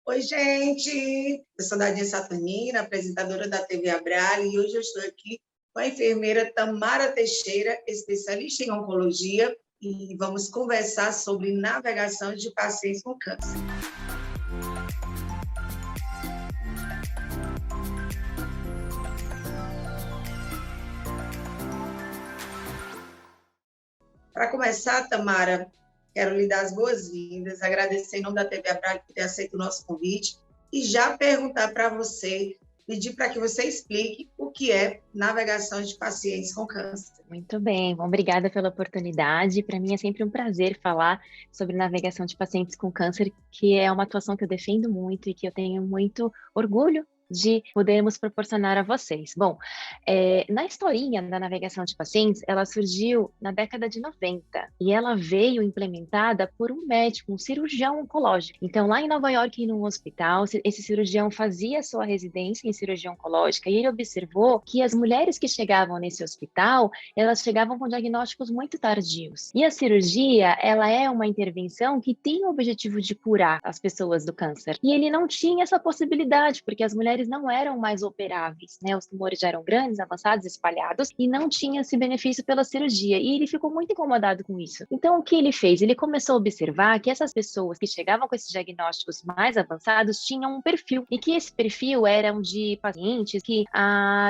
Oi, gente! Eu sou Dadinha Saturnina, apresentadora da TV Abrale, e hoje eu estou aqui com a enfermeira Tamara Teixeira, especialista em oncologia, e vamos conversar sobre navegação de pacientes com câncer. Para começar, Tamara, quero lhe dar as boas-vindas, agradecer em nome da TV Abrale por ter aceito o nosso convite e já perguntar para você, pedir para que você explique o que é navegação de pacientes com câncer. Muito bem, bom, obrigada pela oportunidade. Para mim é sempre um prazer falar sobre navegação de pacientes com câncer, que é uma atuação que eu defendo muito e que eu tenho muito orgulho de podermos proporcionar a vocês. Bom, na historinha da navegação de pacientes, ela surgiu na década de 90 e ela veio implementada por um médico, um cirurgião oncológico. Então, lá em Nova York, num hospital, esse cirurgião fazia sua residência em cirurgia oncológica e ele observou que as mulheres que chegavam nesse hospital, elas chegavam com diagnósticos muito tardios. E a cirurgia, ela é uma intervenção que tem o objetivo de curar as pessoas do câncer. E ele não tinha essa possibilidade, porque as mulheres não eram mais operáveis, né? Os tumores já eram grandes, avançados, espalhados, e não tinha esse benefício pela cirurgia. E ele ficou muito incomodado com isso. Então, o que ele fez? Ele começou a observar que essas pessoas que chegavam com esses diagnósticos mais avançados tinham um perfil, e que esse perfil eram de pacientes que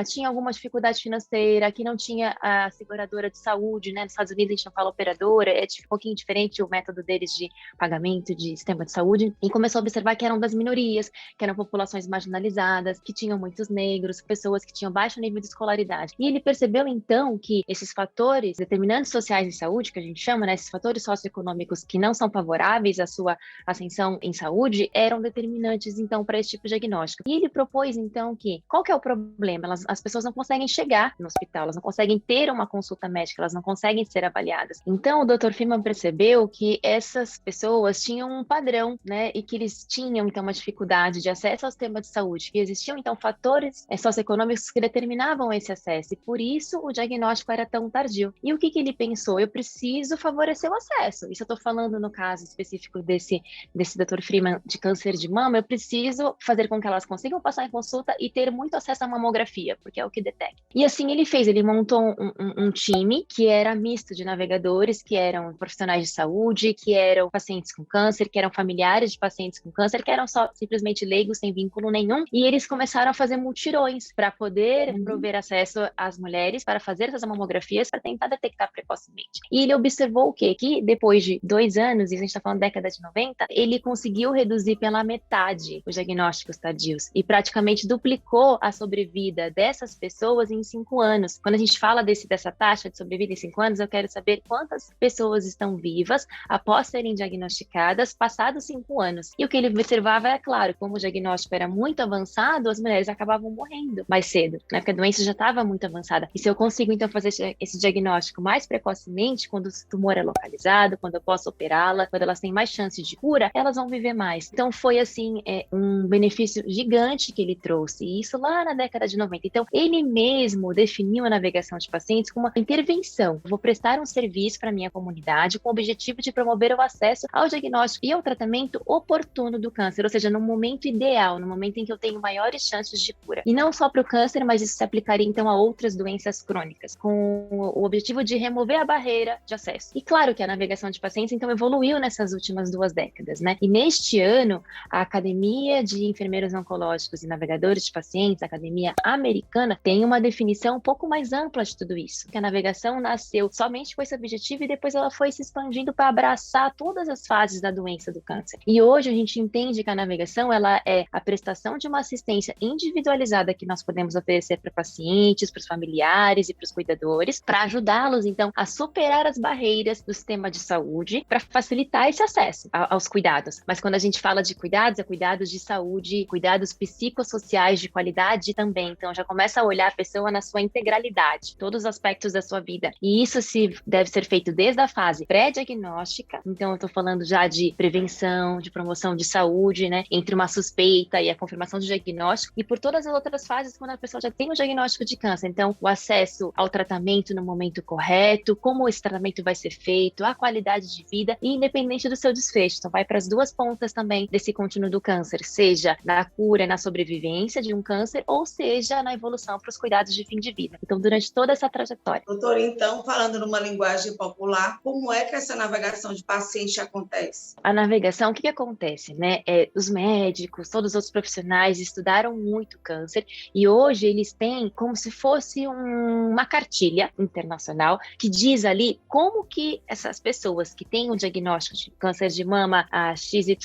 tinham alguma dificuldade financeira, que não tinha a seguradora de saúde, né? Nos Estados Unidos a gente não fala operadora, é um pouquinho diferente o método deles de pagamento de sistema de saúde, e começou a observar que eram das minorias, que eram populações marginalizadas, que tinham muitos negros, pessoas que tinham baixo nível de escolaridade. E ele percebeu, então, que esses fatores determinantes sociais de saúde, que a gente chama, né, esses fatores socioeconômicos que não são favoráveis à sua ascensão em saúde, eram determinantes, então, para esse tipo de diagnóstico. E ele propôs, então, qual que é o problema? As pessoas não conseguem chegar no hospital, elas não conseguem ter uma consulta médica, elas não conseguem ser avaliadas. Então, o Dr. Freeman percebeu que essas pessoas tinham um padrão, né, e que eles tinham, então, uma dificuldade de acesso ao sistema de saúde, que existiam, então, fatores socioeconômicos que determinavam esse acesso, e por isso o diagnóstico era tão tardio. E o que ele pensou? Eu preciso favorecer o acesso. Isso eu estou falando no caso específico desse Dr. Freeman de câncer de mama, eu preciso fazer com que elas consigam passar em consulta e ter muito acesso à mamografia, porque é o que detecta. E assim ele fez, ele montou um time que era misto de navegadores, que eram profissionais de saúde, que eram pacientes com câncer, que eram familiares de pacientes com câncer, que eram só simplesmente leigos, sem vínculo nenhum, e eles começaram a fazer mutirões para poder prover acesso às mulheres para fazer essas mamografias para tentar detectar precocemente. E ele observou o quê? Que depois de 2 anos, e a gente está falando da década de 90, ele conseguiu reduzir pela metade os diagnósticos tardios e praticamente duplicou a sobrevida dessas pessoas em 5 anos. Quando a gente fala dessa taxa de sobrevida em 5 anos, eu quero saber quantas pessoas estão vivas após serem diagnosticadas passados 5 anos. E o que ele observava é, claro, como o diagnóstico era muito avançado, as mulheres acabavam morrendo mais cedo, né? Porque a doença já estava muito avançada. E se eu consigo, então, fazer esse diagnóstico mais precocemente, quando o tumor é localizado, quando eu posso operá-la, quando elas têm mais chance de cura, elas vão viver mais. Então, foi, assim, um benefício gigante que ele trouxe. E isso lá na década de 90. Então, ele mesmo definiu a navegação de pacientes como uma intervenção. Eu vou prestar um serviço para a minha comunidade com o objetivo de promover o acesso ao diagnóstico e ao tratamento oportuno do câncer, ou seja, no momento ideal, no momento em que eu tenho maiores chances de cura. E não só para o câncer, mas isso se aplicaria então a outras doenças crônicas, com o objetivo de remover a barreira de acesso. E claro que a navegação de pacientes então evoluiu nessas últimas 2 décadas, né? E neste ano, a Academia de Enfermeiros Oncológicos e Navegadores de Pacientes, a Academia Americana, tem uma definição um pouco mais ampla de tudo isso, que a navegação nasceu somente com esse objetivo e depois ela foi se expandindo para abraçar todas as fases da doença do câncer. E hoje a gente entende que a navegação ela é a prestação de uma assistência individualizada que nós podemos oferecer para pacientes, para os familiares e para os cuidadores, para ajudá-los, então, a superar as barreiras do sistema de saúde, para facilitar esse acesso aos cuidados. Mas quando a gente fala de cuidados, é cuidados de saúde, cuidados psicossociais de qualidade também. Então, já começa a olhar a pessoa na sua integralidade, todos os aspectos da sua vida. E isso deve ser feito desde a fase pré-diagnóstica. Então, eu estou falando já de prevenção, de promoção de saúde, né? Entre uma suspeita e a confirmação de diagnóstico e por todas as outras fases quando a pessoa já tem o diagnóstico de câncer. Então, o acesso ao tratamento no momento correto, como esse tratamento vai ser feito, a qualidade de vida, e independente do seu desfecho. Então, vai para as duas pontas também desse contínuo do câncer, seja na cura e na sobrevivência de um câncer, ou seja na evolução para os cuidados de fim de vida. Então, durante toda essa trajetória. Doutora, então, falando numa linguagem popular, como é que essa navegação de paciente acontece? A navegação, o que acontece, né? Os médicos, todos os outros profissionais estudaram muito câncer e hoje eles têm como se fosse uma cartilha internacional que diz ali como que essas pessoas que têm o diagnóstico de câncer de mama, a XYZ,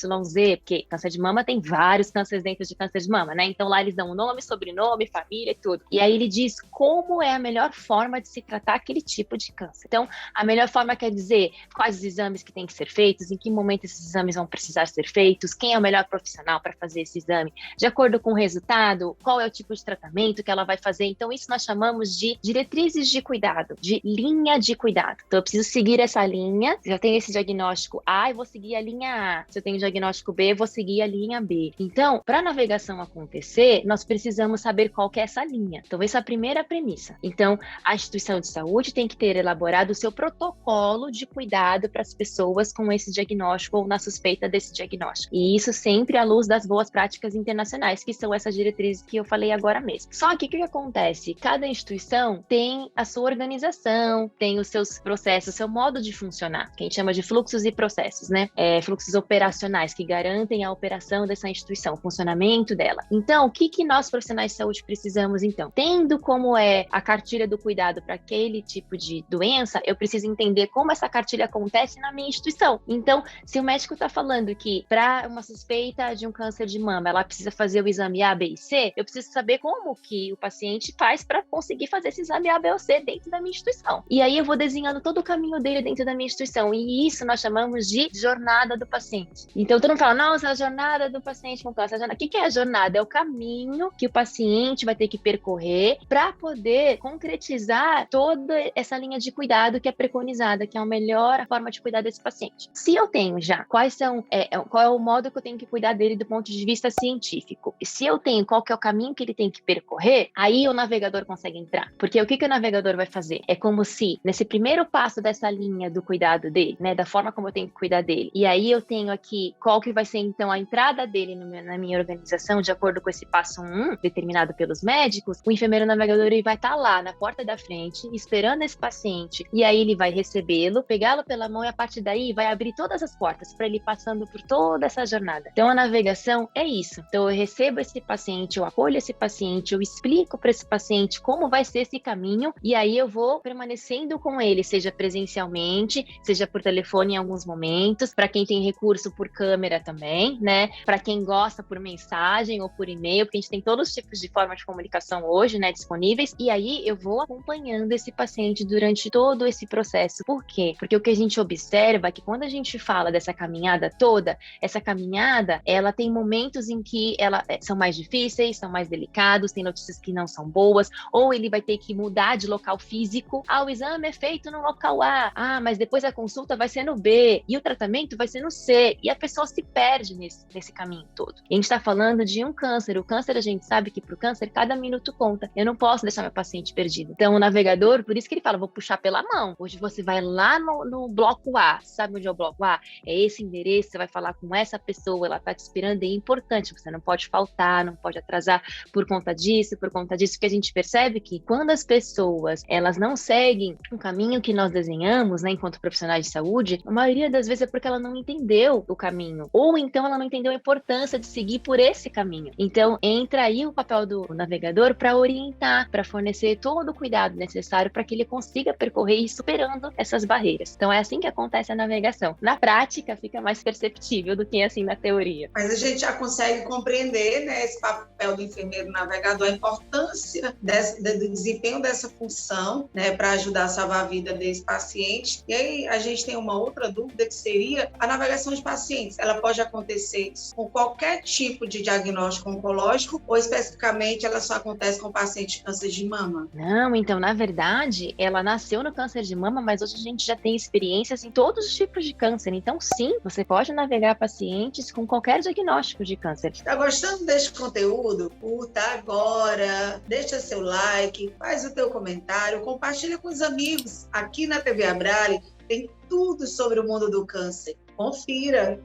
porque câncer de mama tem vários cânceres dentro de câncer de mama, né? Então lá eles dão o nome, sobrenome, família e tudo. E aí ele diz como é a melhor forma de se tratar aquele tipo de câncer. Então, a melhor forma quer dizer quais os exames que têm que ser feitos, em que momento esses exames vão precisar ser feitos, quem é o melhor profissional para fazer esse exame, de acordo com o resultado, qual é o tipo de tratamento que ela vai fazer. Então, isso nós chamamos de diretrizes de cuidado, de linha de cuidado. Então, eu preciso seguir essa linha. Se eu tenho esse diagnóstico A, eu vou seguir a linha A. Se eu tenho o diagnóstico B, eu vou seguir a linha B. Então, para a navegação acontecer, nós precisamos saber qual que é essa linha. Então, essa é a primeira premissa. Então, a instituição de saúde tem que ter elaborado o seu protocolo de cuidado para as pessoas com esse diagnóstico ou na suspeita desse diagnóstico. E isso sempre à luz das boas práticas internacionais, que são essas diretrizes que eu falei agora mesmo. Só que o que acontece? Cada instituição tem a sua organização, tem os seus processos, o seu modo de funcionar, que a gente chama de fluxos e processos, né? Fluxos operacionais que garantem a operação dessa instituição, o funcionamento dela. Então, o que nós profissionais de saúde precisamos, então? Tendo como é a cartilha do cuidado para aquele tipo de doença, eu preciso entender como essa cartilha acontece na minha instituição. Então, se o médico está falando que para uma suspeita de um câncer de mama, ela precisa fazer o exame A, B e C, eu preciso saber como que o paciente faz para conseguir fazer esse exame A, B ou C dentro da minha instituição. E aí eu vou desenhando todo o caminho dele dentro da minha instituição. E isso nós chamamos de jornada do paciente. Então, todo mundo fala, nossa, a jornada do paciente com câncer. O que é a jornada? É o caminho que o paciente vai ter que percorrer para poder concretizar toda essa linha de cuidado que é preconizada, que é a melhor forma de cuidar desse paciente. Se eu tenho já qual é o modo que eu tenho que cuidar dele do ponto de vista científico, e se eu tenho qual que é o caminho que ele tem que percorrer, aí o navegador consegue entrar. Porque o que o navegador vai fazer? É como se, nesse primeiro passo dessa linha do cuidado dele, né, da forma como eu tenho que cuidar dele, e aí eu tenho aqui qual que vai ser, então, a entrada dele na minha organização, de acordo com esse passo 1, determinado pelos médicos, o enfermeiro navegador ele vai estar lá na porta da frente, esperando esse paciente, e aí ele vai recebê-lo, pegá-lo pela mão e a partir daí vai abrir todas as portas para ele passando por toda essa jornada. Então a navegação é isso. Então eu recebo esse paciente, eu acolho esse paciente, eu explico para esse paciente como vai ser esse caminho e aí eu vou permanecendo com ele, seja presencialmente, seja por telefone em alguns momentos, para quem tem recurso por câmera também, né? Para quem gosta por mensagem ou por e-mail, porque a gente tem todos os tipos de formas de comunicação hoje, né, disponíveis, e aí eu vou acompanhando esse paciente durante todo esse processo. Por quê? Porque o que a gente observa é que quando a gente fala dessa caminhada toda, essa caminhada, ela tem momentos em que são mais difíceis, são mais delicados, tem notícias que não são boas, ou ele vai ter que mudar de local físico. O exame é feito no local A, mas depois a consulta vai ser no B, e o tratamento vai ser no C, e a pessoa se perde nesse caminho todo. E a gente está falando de um câncer. O câncer, a gente sabe que para o câncer, cada minuto conta. Eu não posso deixar meu paciente perdido. Então, o navegador, por isso que ele fala, vou puxar pela mão. Hoje você vai lá no bloco A. Sabe onde é o bloco A? É esse endereço, você vai falar com essa pessoa, ela está te esperando, é importante, você não pode faltar, não pode atrasar por conta disso, porque a gente percebe que quando as pessoas, elas não seguem o caminho que nós desenhamos, né, enquanto profissionais de saúde, a maioria das vezes é porque ela não entendeu o caminho, ou então ela não entendeu a importância de seguir por esse caminho. Então, entra aí o papel do navegador para orientar, para fornecer todo o cuidado necessário para que ele consiga percorrer e ir superando essas barreiras. Então, é assim que acontece a navegação. Na prática, fica mais perceptível do que assim na teoria. Mas a gente já consegue compreender, né, esse papel do enfermeiro navegador, a importância do desempenho dessa função, né, para ajudar a salvar a vida desse paciente. E aí a gente tem uma outra dúvida que seria a navegação de pacientes. Ela pode acontecer com qualquer tipo de diagnóstico oncológico ou especificamente ela só acontece com paciente de câncer de mama? Não, então, na verdade, ela nasceu no câncer de mama, mas hoje a gente já tem experiências em todos os tipos de câncer. Então, sim, você pode navegar pacientes com qualquer diagnóstico de câncer. Tá gostando deste conteúdo, curta agora, deixa seu like, faz o teu comentário, compartilha com os amigos. Aqui na TV Abrale tem tudo sobre o mundo do câncer. Confira.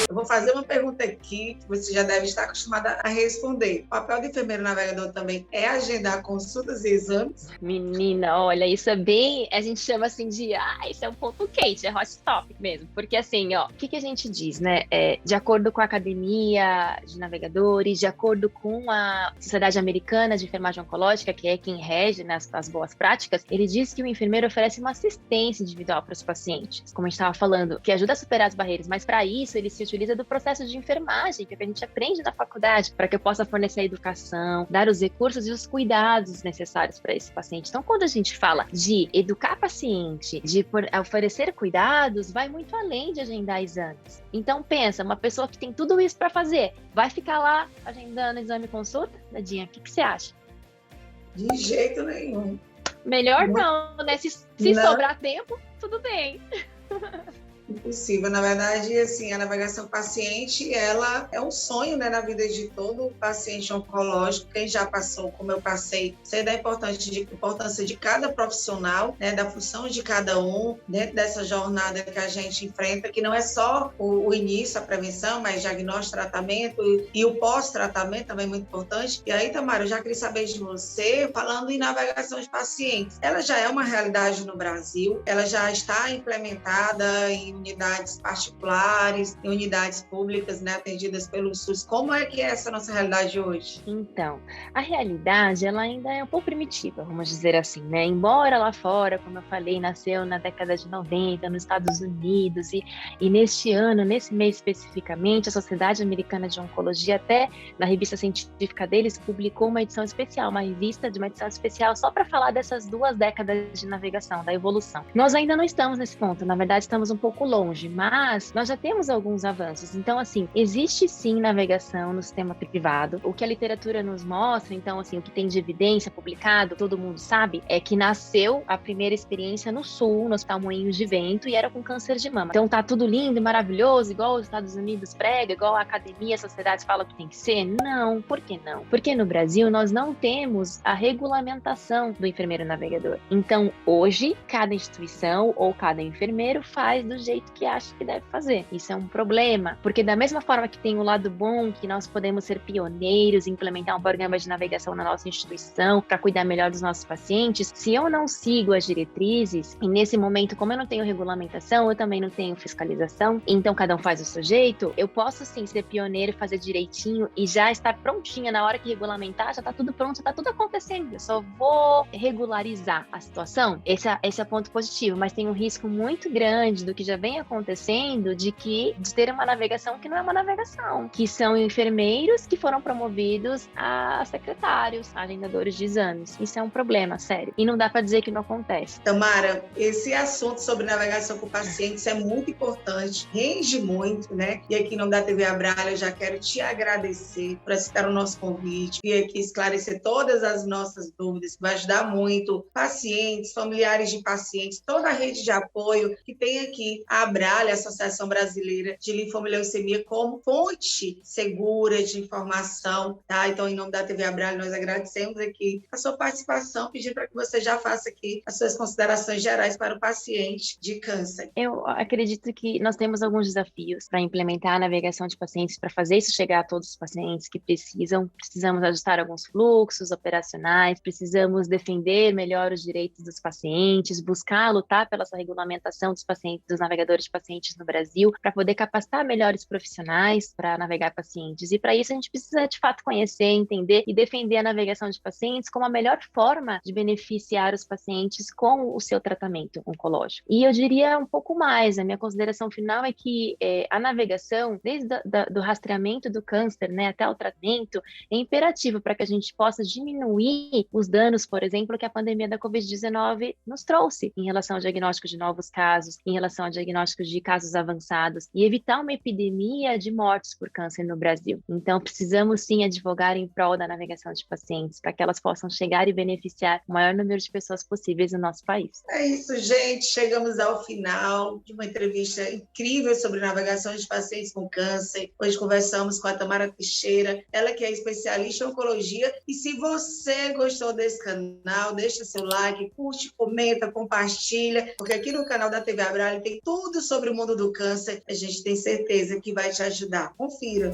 Eu vou fazer uma pergunta aqui que você já deve estar acostumada a responder. O papel do enfermeiro navegador também é agendar consultas e exames? Menina, olha, isso é bem, a gente chama assim de, isso é um ponto quente, é hot topic mesmo, porque assim, ó, o que a gente diz, né, de acordo com a Academia de Navegadores, de acordo com a Sociedade Americana de Enfermagem Oncológica, que é quem rege, né, as boas práticas, ele diz que o enfermeiro oferece uma assistência individual para os pacientes, como a gente estava falando, que ajuda a superar as barreiras, mas para isso ele se utiliza do processo de enfermagem, que é o que a gente aprende na faculdade, para que eu possa fornecer a educação, dar os recursos e os cuidados necessários para esse paciente. Então, quando a gente fala de educar paciente, de oferecer cuidados, vai muito além de agendar exames. Então, pensa, uma pessoa que tem tudo isso para fazer, vai ficar lá agendando exame e consulta? Nadinha, o que você acha? De jeito nenhum. Melhor não, né? Se sobrar tempo, tudo bem. Impossível. Na verdade, assim, a navegação paciente, ela é um sonho, né, na vida de todo paciente oncológico. Quem já passou, como eu passei, sei da importância de cada profissional, né, da função de cada um, dentro dessa jornada que a gente enfrenta, que não é só o início, a prevenção, mas diagnóstico, tratamento e o pós-tratamento também é muito importante. E aí, Tamara, eu já queria saber de você, falando em navegação de pacientes. Ela já é uma realidade no Brasil, ela já está implementada em unidades particulares, em unidades públicas, né, atendidas pelo SUS. Como é que é essa nossa realidade hoje? Então, a realidade, ela ainda é um pouco primitiva, vamos dizer assim, né? Embora lá fora, como eu falei, nasceu na década de 90, nos Estados Unidos, e neste ano, nesse mês especificamente, a Sociedade Americana de Oncologia, até na revista científica deles, publicou uma edição especial, uma revista de uma edição especial só para falar dessas 2 décadas de navegação, da evolução. Nós ainda não estamos nesse ponto, na verdade, estamos um pouco longe, mas nós já temos alguns avanços. Então, assim, existe sim navegação no sistema privado. O que a literatura nos mostra, então, assim, o que tem de evidência publicado, todo mundo sabe, é que nasceu a primeira experiência no Sul, no Hospital Moinhos de Vento, e era com câncer de mama. Então, tá tudo lindo e maravilhoso, igual os Estados Unidos prega, igual a academia, a sociedade fala que tem que ser? Não. Por que não? Porque no Brasil nós não temos a regulamentação do enfermeiro navegador. Então, hoje, cada instituição ou cada enfermeiro faz do jeito que acha que deve fazer. Isso é um problema, porque da mesma forma que tem o lado bom, que nós podemos ser pioneiros, implementar um programa de navegação na nossa instituição para cuidar melhor dos nossos pacientes, se eu não sigo as diretrizes, e nesse momento, como eu não tenho regulamentação, eu também não tenho fiscalização, então cada um faz o seu jeito, eu posso sim ser pioneiro, fazer direitinho e já estar prontinha na hora que regulamentar, já está tudo pronto, já está tudo acontecendo, eu só vou regularizar a situação. Esse é o ponto positivo, mas tem um risco muito grande do que já vem acontecendo de ter uma navegação que não é uma navegação, que são enfermeiros que foram promovidos a secretários, a agendadores de exames. Isso é um problema sério e não dá para dizer que não acontece. Tamara, esse assunto sobre navegação com pacientes é muito importante, rende muito, né? E aqui no da TV Abrale eu já quero te agradecer por aceitar o nosso convite e aqui esclarecer todas as nossas dúvidas, que vai ajudar muito pacientes, familiares de pacientes, toda a rede de apoio que tem aqui a Abrale, a Associação Brasileira de Linfoma e Leucemia, como fonte segura de informação, tá? Então, em nome da TV Abrale, nós agradecemos aqui a sua participação, pedindo para que você já faça aqui as suas considerações gerais para o paciente de câncer. Eu acredito que nós temos alguns desafios para implementar a navegação de pacientes, para fazer isso chegar a todos os pacientes que precisamos ajustar alguns fluxos operacionais, precisamos defender melhor os direitos dos pacientes, buscar lutar pela essa regulamentação dos pacientes, dos navegadores de pacientes no Brasil, para poder capacitar melhores profissionais para navegar pacientes. E para isso a gente precisa, de fato, conhecer, entender e defender a navegação de pacientes como a melhor forma de beneficiar os pacientes com o seu tratamento oncológico. E eu diria um pouco mais, a minha consideração final é que a navegação, desde do rastreamento do câncer, né, até o tratamento, é imperativo para que a gente possa diminuir os danos, por exemplo, que a pandemia da Covid-19 nos trouxe em relação ao diagnóstico de novos casos, em relação ao diagnóstico de casos avançados e evitar uma epidemia de mortes por câncer no Brasil. Então, precisamos sim advogar em prol da navegação de pacientes, para que elas possam chegar e beneficiar o maior número de pessoas possíveis no nosso país. É isso, gente. Chegamos ao final de uma entrevista incrível sobre navegação de pacientes com câncer. Hoje conversamos com a Tamara Teixeira, ela que é especialista em oncologia. E se você gostou desse canal, deixa seu like, curte, comenta, compartilha, porque aqui no canal da TV Abrale tem tudo sobre o mundo do câncer. A gente tem certeza que vai te ajudar. Confira.